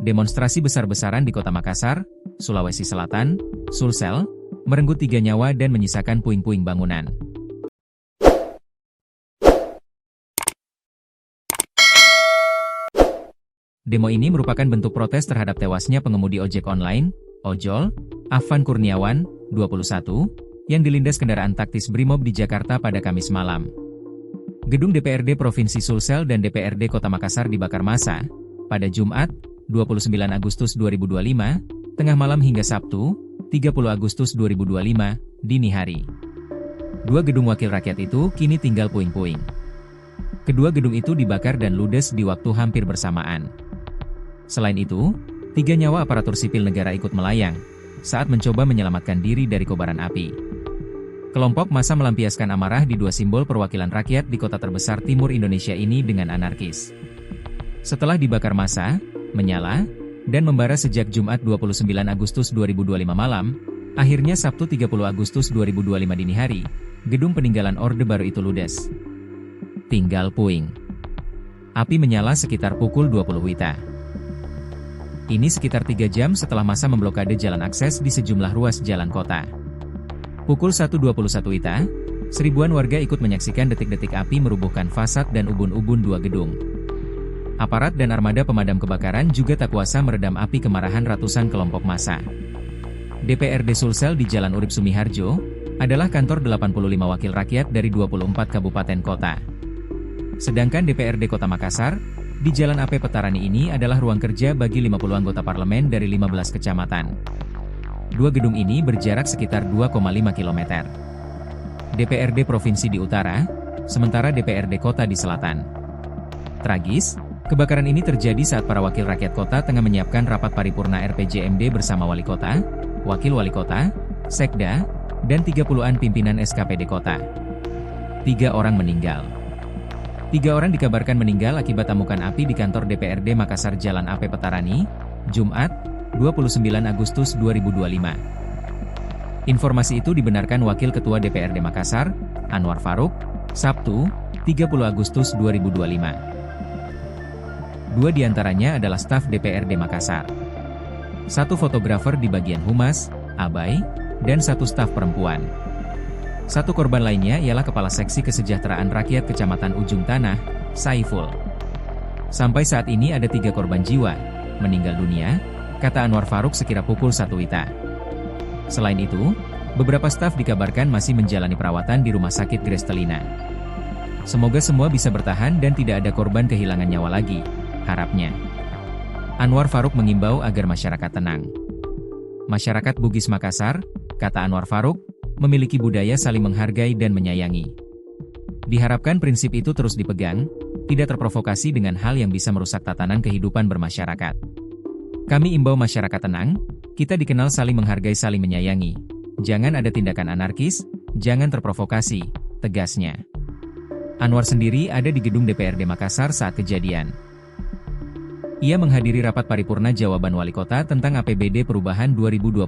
Demonstrasi besar-besaran di Kota Makassar, Sulawesi Selatan, Sulsel, merenggut 3 nyawa dan menyisakan puing-puing bangunan. Demo ini merupakan bentuk protes terhadap tewasnya pengemudi ojek online, ojol, Afan Kurniawan, 21, yang dilindas kendaraan taktis Brimob di Jakarta pada Kamis malam. Gedung DPRD Provinsi Sulsel dan DPRD Kota Makassar dibakar massa pada Jumat, 29 Agustus 2025, tengah malam hingga Sabtu, 30 Agustus 2025, dini hari. 2 gedung wakil rakyat itu kini tinggal puing-puing. Kedua gedung itu dibakar dan ludes di waktu hampir bersamaan. Selain itu, 3 nyawa aparatur sipil negara ikut melayang saat mencoba menyelamatkan diri dari kobaran api. Kelompok massa melampiaskan amarah di 2 simbol perwakilan rakyat di kota terbesar Timur Indonesia ini dengan anarkis. Setelah dibakar massa, menyala, dan membara sejak Jumat 29 Agustus 2025 malam, akhirnya Sabtu 30 Agustus 2025 dini hari, gedung peninggalan Orde Baru itu ludes. Tinggal puing. Api menyala sekitar pukul 20 WITA. Ini sekitar 3 jam setelah massa memblokade jalan akses di sejumlah ruas jalan kota. Pukul 1.21 WITA, seribuan warga ikut menyaksikan detik-detik api merubuhkan fasad dan ubun-ubun 2 gedung. Aparat dan armada pemadam kebakaran juga tak kuasa meredam api kemarahan ratusan kelompok massa. DPRD Sulsel di Jalan Urip Sumiharjo adalah kantor 85 wakil rakyat dari 24 kabupaten kota. Sedangkan DPRD Kota Makassar di Jalan AP Petarani ini adalah ruang kerja bagi 50 anggota parlemen dari 15 kecamatan. 2 gedung ini berjarak sekitar 2,5 km. DPRD Provinsi di utara, sementara DPRD Kota di selatan. Tragis, kebakaran ini terjadi saat para wakil rakyat kota tengah menyiapkan rapat paripurna RPJMD bersama wali kota, wakil wali kota, sekda, dan 30-an pimpinan SKPD kota. 3 orang meninggal. 3 orang dikabarkan meninggal akibat amukan api di kantor DPRD Makassar Jalan AP Petarani, Jumat, 29 Agustus 2025. Informasi itu dibenarkan Wakil Ketua DPRD Makassar, Anwar Farouk, Sabtu, 30 Agustus 2025. 2 diantaranya adalah staf DPRD Makassar. 1 fotografer di bagian humas, Abai, dan 1 staf perempuan. 1 korban lainnya ialah Kepala Seksi Kesejahteraan Rakyat Kecamatan Ujung Tanah, Saiful. Sampai saat ini ada 3 korban jiwa meninggal dunia, kata Anwar Farouk sekira pukul 1 WITA. Selain itu, beberapa staf dikabarkan masih menjalani perawatan di Rumah Sakit Grestelina. Semoga semua bisa bertahan dan tidak ada korban kehilangan nyawa lagi, harapnya. Anwar Farouk mengimbau agar masyarakat tenang. Masyarakat Bugis Makassar, kata Anwar Farouk, memiliki budaya saling menghargai dan menyayangi. Diharapkan prinsip itu terus dipegang, tidak terprovokasi dengan hal yang bisa merusak tatanan kehidupan bermasyarakat. Kami imbau masyarakat tenang, kita dikenal saling menghargai saling menyayangi. Jangan ada tindakan anarkis, jangan terprovokasi, tegasnya. Anwar sendiri ada di gedung DPRD Makassar saat kejadian. Ia menghadiri rapat paripurna jawaban wali kota tentang APBD perubahan 2025.